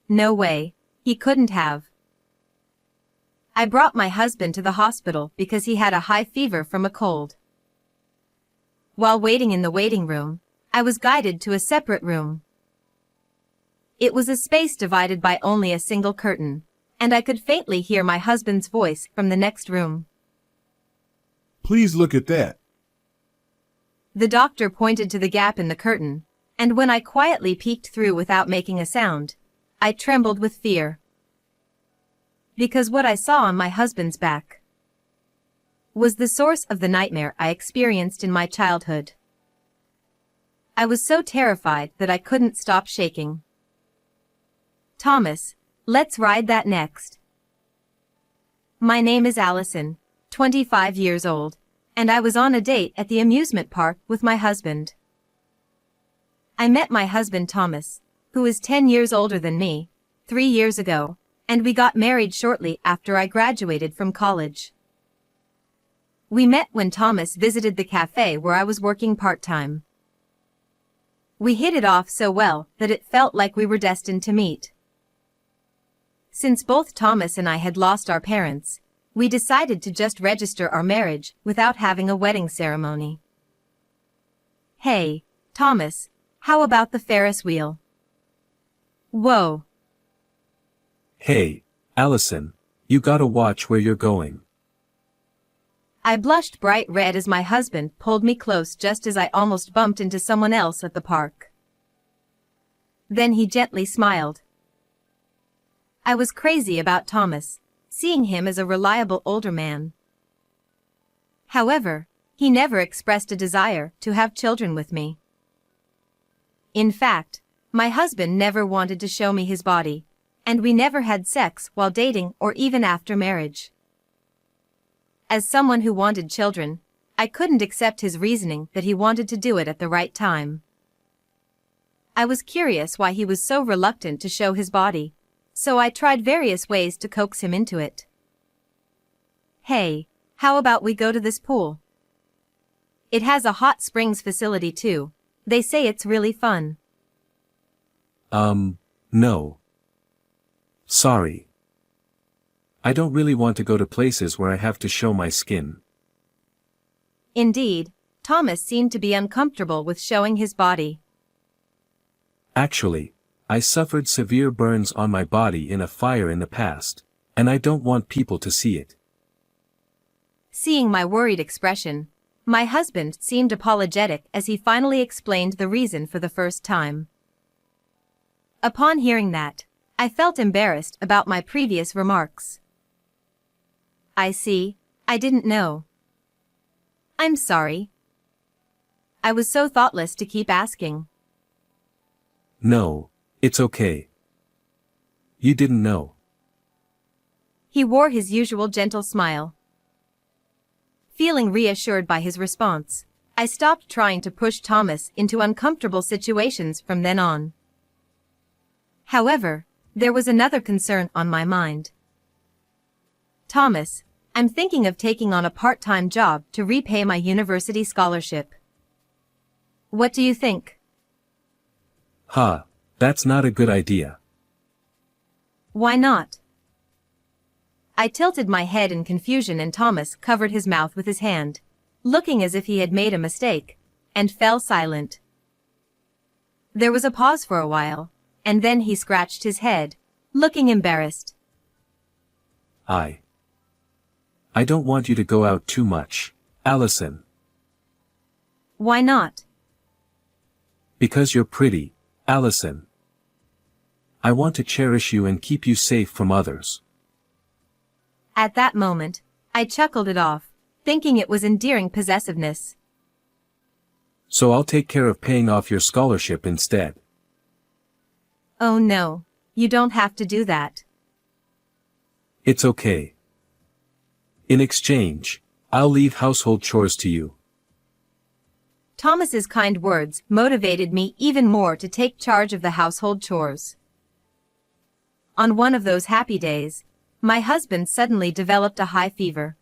No way. He couldn't have. I brought my husband to the hospital because he had a high fever from a cold. While waiting in the waiting room, I was guided to a separate room. It was a space divided by only a single curtain, and I could faintly hear my husband's voice from the next room. Please look at that. The doctor pointed to the gap in the curtain, and when I quietly peeked through without making a sound, I trembled with fear. Because what I saw on my husband's back was the source of the nightmare I experienced in my childhood. I was so terrified that I couldn't stop shaking. Thomas, let's ride that next. My name is Allison, 25 years old, and I was on a date at the amusement park with my husband. I met my husband Thomas, who is 10 years older than me, 3 years ago, and we got married shortly after I graduated from college. We met when Thomas visited the cafe where I was working part-time. We hit it off so well that it felt like we were destined to meet. Since both Thomas and I had lost our parents, we decided to just register our marriage without having a wedding ceremony. Hey, Thomas, how about the Ferris wheel? Whoa. Hey, Allison, you gotta watch where you're going. I blushed bright red as my husband pulled me close just as I almost bumped into someone else at the park. Then he gently smiled. I was crazy about Thomas, seeing him as a reliable older man. However, he never expressed a desire to have children with me. In fact, my husband never wanted to show me his body, and we never had sex while dating or even after marriage. As someone who wanted children, I couldn't accept his reasoning that he wanted to do it at the right time. I was curious why he was so reluctant to show his body, so I tried various ways to coax him into it. Hey, how about we go to this pool? It has a hot springs facility too. They say it's really fun. No. Sorry. I don't really want to go to places where I have to show my skin. Indeed, Thomas seemed to be uncomfortable with showing his body. Actually, I suffered severe burns on my body in a fire in the past, and I don't want people to see it. Seeing my worried expression, my husband seemed apologetic as he finally explained the reason for the first time. Upon hearing that, I felt embarrassed about my previous remarks. I see, I didn't know. I'm sorry. I was so thoughtless to keep asking. No, it's okay. You didn't know. He wore his usual gentle smile. Feeling reassured by his response, I stopped trying to push Thomas into uncomfortable situations from then on. However, there was another concern on my mind. Thomas, I'm thinking of taking on a part-time job to repay my university scholarship. What do you think? That's not a good idea. Why not? I tilted my head in confusion and Thomas covered his mouth with his hand, looking as if he had made a mistake, and fell silent. There was a pause for a while, and then he scratched his head, looking embarrassed. I don't want you to go out too much, Allison. Why not? Because you're pretty, Allison. I want to cherish you and keep you safe from others. At that moment, I chuckled it off, thinking it was endearing possessiveness. So I'll take care of paying off your scholarship instead. Oh no, you don't have to do that. It's okay. In exchange, I'll leave household chores to you. Thomas's kind words motivated me even more to take charge of the household chores. On one of those happy days, my husband suddenly developed a high fever.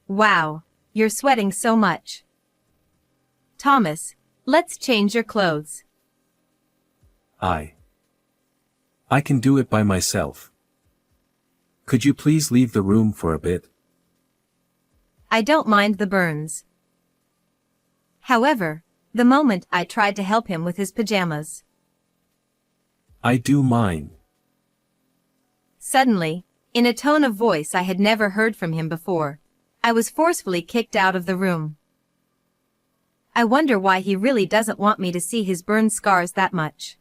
Wow, you're sweating so much. Thomas, let's change your clothes. I can do it by myself. Could you please leave the room for a bit? I don't mind the burns. However, the moment I tried to help him with his pajamas, I do mind. suddenly, in a tone of voice I had never heard from him before, I was forcefully kicked out of the room. I wonder why he really doesn't want me to see his burn scars that much.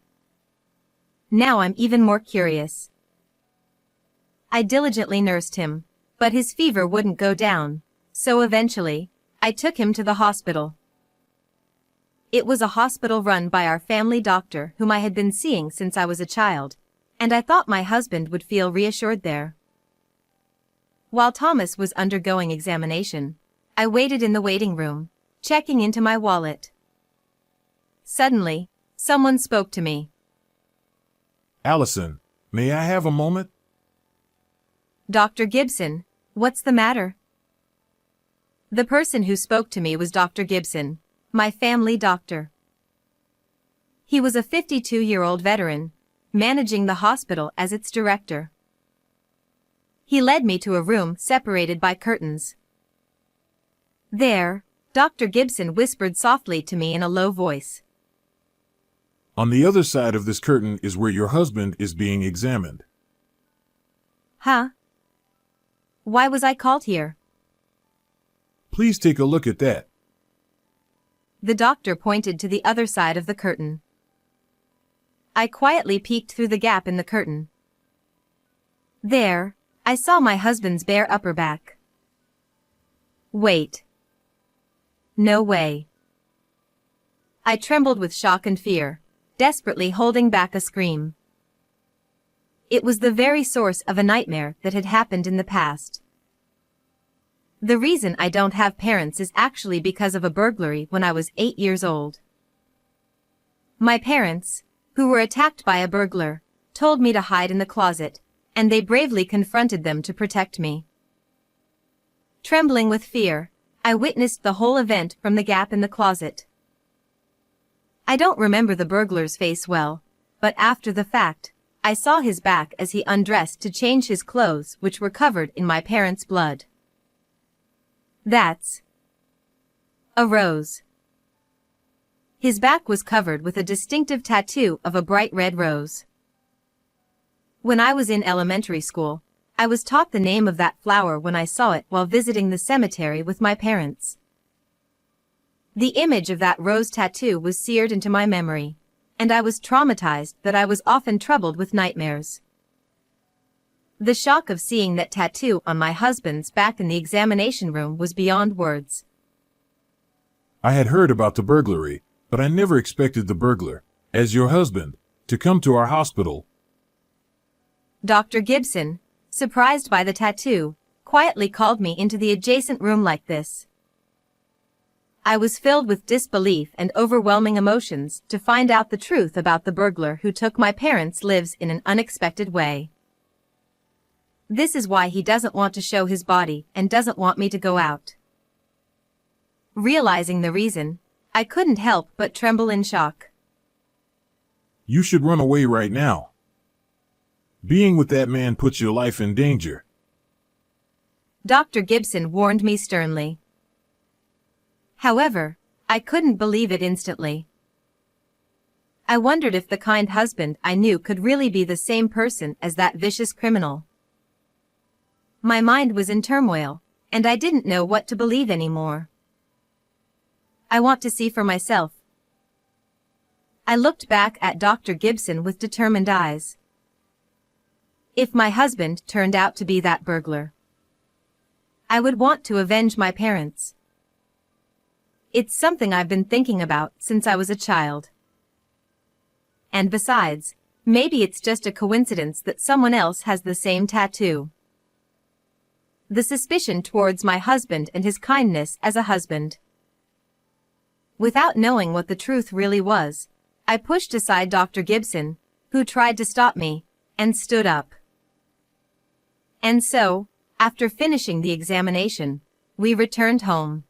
Now I'm even more curious. I diligently nursed him, but his fever wouldn't go down, so eventually, I took him to the hospital. It was a hospital run by our family doctor whom I had been seeing since I was a child, and I thought my husband would feel reassured there. While Thomas was undergoing examination, I waited in the waiting room, checking into my wallet. Suddenly, someone spoke to me. Allison, may I have a moment? Dr. Gibson, what's the matter? The person who spoke to me was Dr. Gibson, my family doctor. He was a 52-year-old veteran, managing the hospital as its director. He led me to a room separated by curtains. There, Dr. Gibson whispered softly to me in a low voice. On the other side of this curtain is where your husband is being examined. Huh? Why was I called here? Please take a look at that. The doctor pointed to the other side of the curtain. I quietly peeked through the gap in the curtain. There, I saw my husband's bare upper back. Wait. No way. I trembled with shock and fear, desperately holding back a scream. It was the very source of a nightmare that had happened in the past. The reason I don't have parents is actually because of a burglary when I was 8 years old. My parents, who were attacked by a burglar, told me to hide in the closet, and they bravely confronted them to protect me. Trembling with fear, I witnessed the whole event from the gap in the closet. I don't remember the burglar's face well, but after the fact, I saw his back as he undressed to change his clothes, which were covered in my parents' blood. That's a rose. His back was covered with a distinctive tattoo of a bright red rose. When I was in elementary school, I was taught the name of that flower when I saw it while visiting the cemetery with my parents. The image of that rose tattoo was seared into my memory, and I was traumatized that I was often troubled with nightmares. The shock of seeing that tattoo on my husband's back in the examination room was beyond words. I had heard about the burglary, but I never expected the burglar, as your husband, to come to our hospital. Dr. Gibson, surprised by the tattoo, quietly called me into the adjacent room like this. I was filled with disbelief and overwhelming emotions to find out the truth about the burglar who took my parents' lives in an unexpected way. This is why he doesn't want to show his body and doesn't want me to go out. Realizing the reason, I couldn't help but tremble in shock. You should run away right now. Being with that man puts your life in danger. Dr. Gibson warned me sternly. However, I couldn't believe it instantly. I wondered if the kind husband I knew could really be the same person as that vicious criminal. My mind was in turmoil, and I didn't know what to believe anymore. I want to see for myself. I looked back at Dr. Gibson with determined eyes. If my husband turned out to be that burglar, I would want to avenge my parents. It's something I've been thinking about since I was a child. And besides, maybe it's just a coincidence that someone else has the same tattoo. The suspicion towards my husband and his kindness as a husband. Without knowing what the truth really was, I pushed aside Dr. Gibson, who tried to stop me, and stood up. And so, after finishing the examination, we returned home.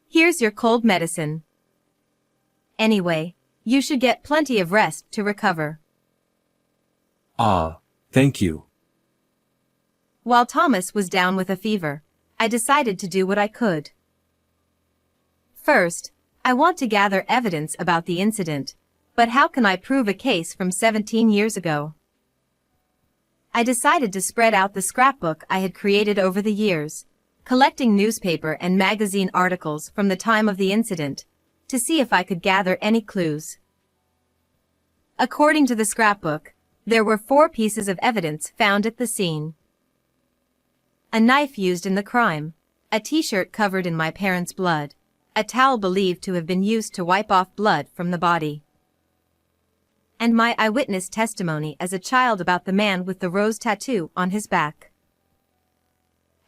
Here's your cold medicine. Anyway, you should get plenty of rest to recover. Ah, thank you. While Thomas was down with a fever, I decided to do what I could. First, I want to gather evidence about the incident, but how can I prove a case from 17 years ago? I decided to spread out the scrapbook I had created over the years, collecting newspaper and magazine articles from the time of the incident, to see if I could gather any clues. According to the scrapbook, there were 4 pieces of evidence found at the scene. A knife used in the crime, a t-shirt covered in my parents' blood, a towel believed to have been used to wipe off blood from the body, and my eyewitness testimony as a child about the man with the rose tattoo on his back.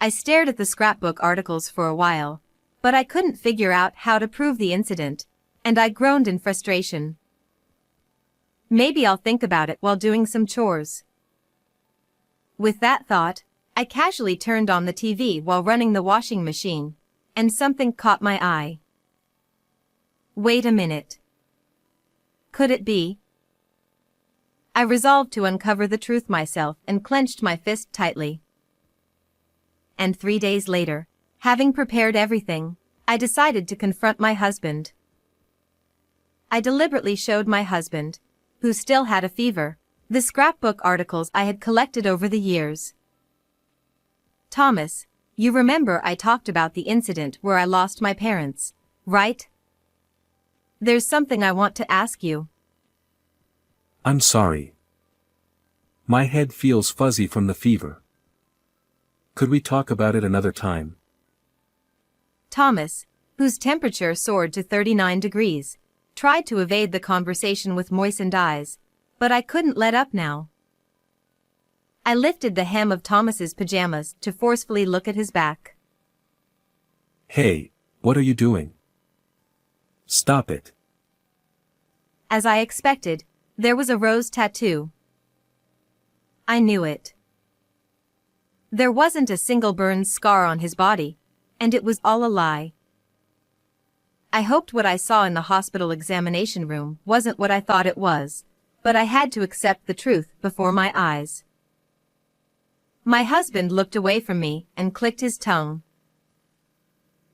I stared at the scrapbook articles for a while, but I couldn't figure out how to prove the incident, and I groaned in frustration. Maybe I'll think about it while doing some chores. With that thought, I casually turned on the TV while running the washing machine, and something caught my eye. Wait a minute. Could it be? I resolved to uncover the truth myself and clenched my fist tightly. And 3 days later, having prepared everything, I decided to confront my husband. I deliberately showed my husband, who still had a fever, the scrapbook articles I had collected over the years. Thomas, you remember I talked about the incident where I lost my parents, right? There's something I want to ask you. I'm sorry. My head feels fuzzy from the fever. Could we talk about it another time? Thomas, whose temperature soared to 39 degrees, tried to evade the conversation with moistened eyes, but I couldn't let up now. I lifted the hem of Thomas's pajamas to forcefully look at his back. Hey, what are you doing? Stop it. As I expected, there was a rose tattoo. I knew it. There wasn't a single burn scar on his body, and it was all a lie. I hoped what I saw in the hospital examination room wasn't what I thought it was, but I had to accept the truth before my eyes. My husband looked away from me and clicked his tongue.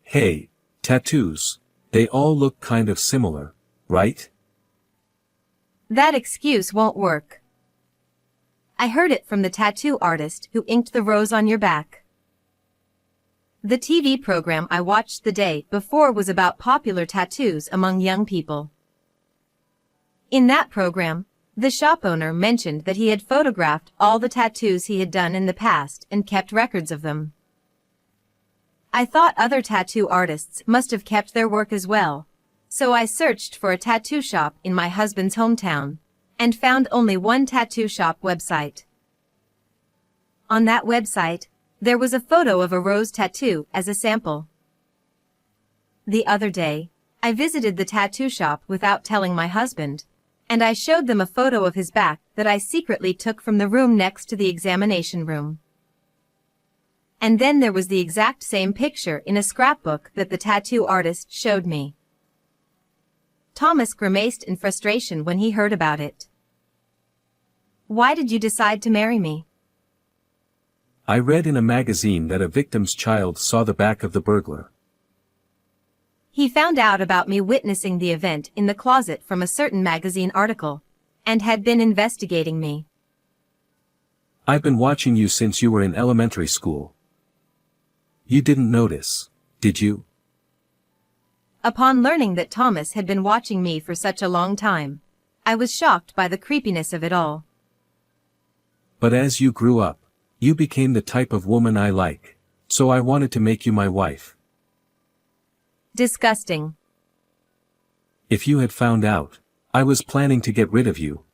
Hey, tattoos, they all look kind of similar, right? That excuse won't work. I heard it from the tattoo artist who inked the rose on your back. The TV program I watched the day before was about popular tattoos among young people. In that program, the shop owner mentioned that he had photographed all the tattoos he had done in the past and kept records of them. I thought other tattoo artists must have kept their work as well, so I searched for a tattoo shop in my husband's hometown, and found only one tattoo shop website. On that website, there was a photo of a rose tattoo as a sample. The other day, I visited the tattoo shop without telling my husband, and I showed them a photo of his back that I secretly took from the room next to the examination room. And then there was the exact same picture in a scrapbook that the tattoo artist showed me. Thomas grimaced in frustration when he heard about it. Why did you decide to marry me? I read in a magazine that a victim's child saw the back of the burglar. He found out about me witnessing the event in the closet from a certain magazine article, and had been investigating me. I've been watching you since you were in elementary school. You didn't notice, did you? Upon learning that Thomas had been watching me for such a long time, I was shocked by the creepiness of it all. But as you grew up, you became the type of woman I like, so I wanted to make you my wife. Disgusting. If you had found out, I was planning to get rid of you.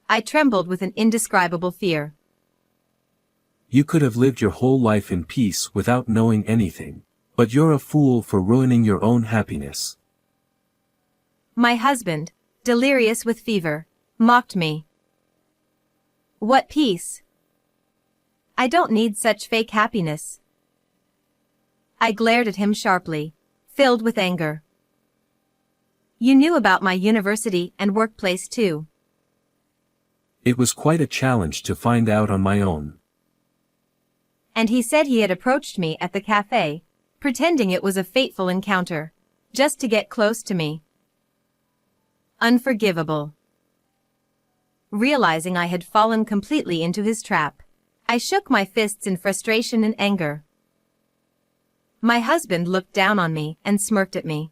I trembled with an indescribable fear. You could have lived your whole life in peace without knowing anything, but you're a fool for ruining your own happiness. My husband, delirious with fever, mocked me. What peace? I don't need such fake happiness. I glared at him sharply, filled with anger. You knew about my university and workplace too. It was quite a challenge to find out on my own. And he said he had approached me at the cafe, pretending it was a fateful encounter, just to get close to me. Unforgivable. Realizing I had fallen completely into his trap, I shook my fists in frustration and anger. My husband looked down on me and smirked at me.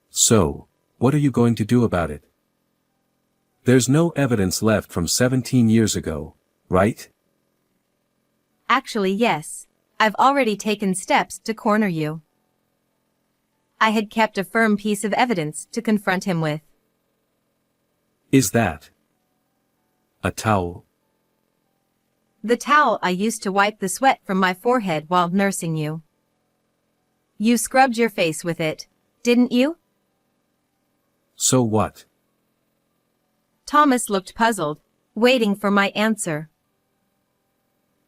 So, what are you going to do about it? There's no evidence left from 17 years ago, right? Actually, yes. I've already taken steps to corner you. I had kept a firm piece of evidence to confront him with. Is that a towel? The towel I used to wipe the sweat from my forehead while nursing you. You scrubbed your face with it, didn't you? So what? Thomas looked puzzled, waiting for my answer.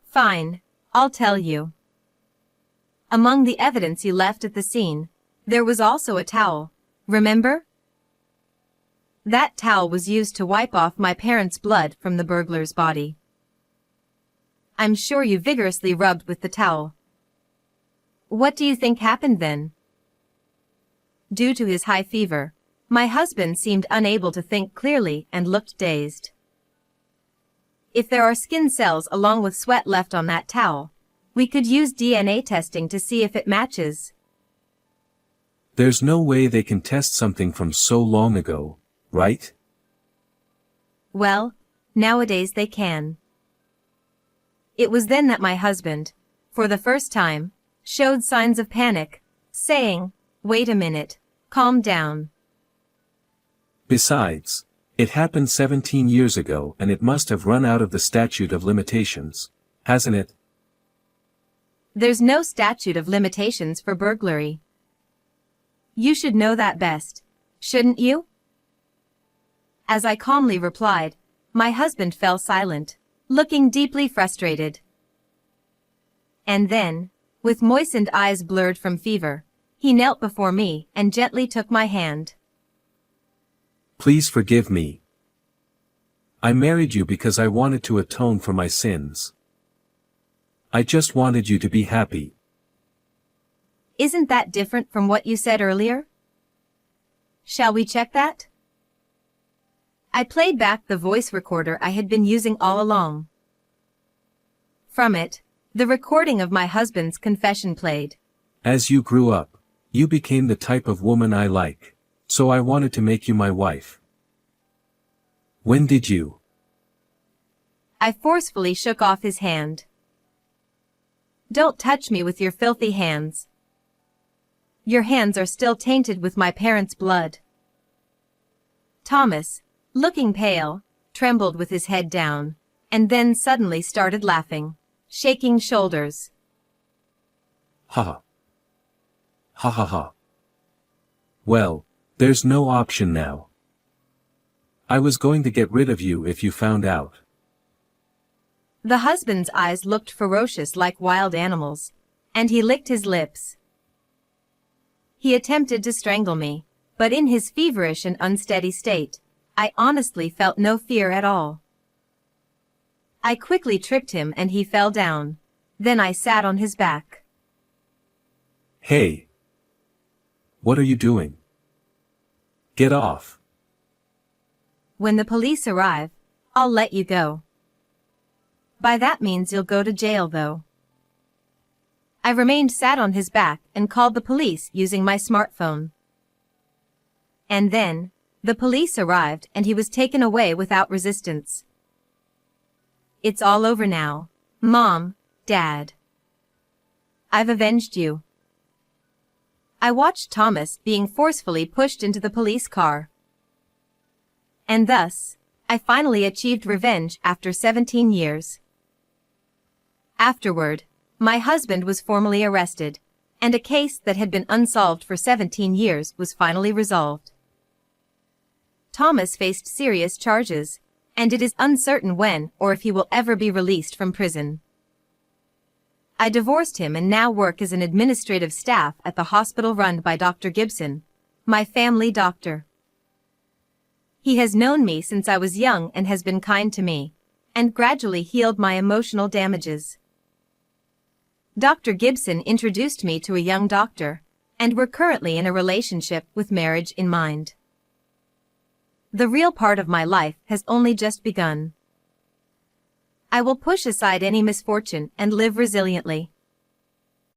Fine, I'll tell you. Among the evidence you left at the scene, there was also a towel, remember? That towel was used to wipe off my parents' blood from the burglar's body. I'm sure you vigorously rubbed with the towel. What do you think happened then? Due to his high fever, my husband seemed unable to think clearly and looked dazed. If there are skin cells along with sweat left on that towel, we could use DNA testing to see if it matches. There's no way they can test something from so long ago, right? Well, nowadays they can. It was then that my husband, for the first time, showed signs of panic, saying, "Wait a minute, calm down." Besides, it happened 17 years ago and it must have run out of the statute of limitations, hasn't it? There's no statute of limitations for burglary. You should know that best, shouldn't you? As I calmly replied, my husband fell silent, looking deeply frustrated. And then, with moistened eyes blurred from fever, he knelt before me and gently took my hand. Please forgive me. I married you because I wanted to atone for my sins. I just wanted you to be happy. Isn't that different from what you said earlier? Shall we check that? I played back the voice recorder I had been using all along. From it, the recording of my husband's confession played. As you grew up, you became the type of woman I like, so I wanted to make you my wife. When did you? I forcefully shook off his hand. Don't touch me with your filthy hands. Your hands are still tainted with my parents' blood. Thomas, looking pale, trembled with his head down, and then suddenly started laughing, shaking shoulders. Ha ha. Ha ha ha. Well, there's no option now. I was going to get rid of you if you found out. The husband's eyes looked ferocious like wild animals, and he licked his lips. He attempted to strangle me, but in his feverish and unsteady state, I honestly felt no fear at all. I quickly tripped him and he fell down. Then I sat on his back. Hey! What are you doing? Get off. When the police arrive, I'll let you go. By that means you'll go to jail though. I remained sat on his back and called the police using my smartphone. And then, the police arrived and he was taken away without resistance. It's all over now, Mom, Dad. I've avenged you. I watched Thomas being forcefully pushed into the police car. And thus, I finally achieved revenge after 17 years. Afterward, my husband was formally arrested, and a case that had been unsolved for 17 years was finally resolved. Thomas faced serious charges, and it is uncertain when or if he will ever be released from prison. I divorced him and now work as an administrative staff at the hospital run by Dr. Gibson, my family doctor. He has known me since I was young and has been kind to me, and gradually healed my emotional damages. Dr. Gibson introduced me to a young doctor, and we're currently in a relationship with marriage in mind. The real part of my life has only just begun. I will push aside any misfortune and live resiliently.